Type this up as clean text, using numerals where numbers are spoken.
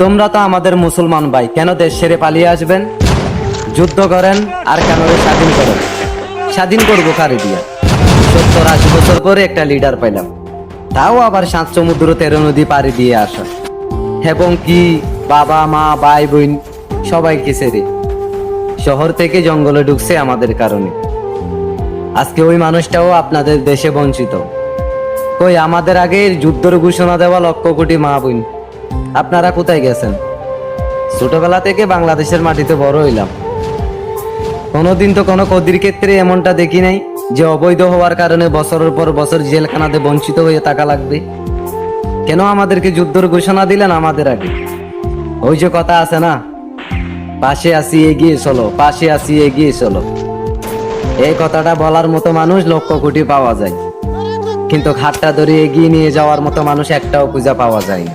তোমরা তো আমাদের মুসলমান ভাই, কেন দেশ ছেড়ে পালিয়ে আসবেন? যুদ্ধ করেন আর কেন স্বাধীন করেন? স্বাধীন করবো কারে দিয়া? 70-80 বছর পরে একটা লিডার পাইলাম, তাও আবার 7 সমুদ্র 13 নদী পাড়ি দিয়ে আসা, এবং কি বাবা মা ভাই বোন সবাইকে ছেড়ে শহর থেকে জঙ্গলে ঢুকছে আমাদের কারণে। আজকে ওই মানুষটাও আপনাদের দেশে বঞ্চিত। কই আমাদের আগে যুদ্ধের ঘোষণা দেওয়া লক্ষ কোটি মা বোন, আপনারা কোথায় গেছেন? ছোটবেলা থেকে বাংলাদেশের মাটিতে বড় হইলাম, কোনোদিন তো কোনো কদির ক্ষেত্রে এমনটা দেখি নাই যে অবৈধ হওয়ার কারণে বছরের পর বছর জেলখানাতে বঞ্চিত হয়ে থাকা লাগবে। কেন আমাদেরকে যুদ্ধের ঘোষণা দিলেন আমাদের আগে? ওই যে কথা আছে না, পাশে আসি এগিয়ে চলো, পাশে আসি এগিয়ে চলো। এই কথাটা বলার মতো মানুষ লক্ষ কোটি পাওয়া যায়, কিন্তু ঘাটটা ধরে এগিয়ে নিয়ে যাওয়ার মতো মানুষ একটাও খুঁজে পাওয়া যায় না।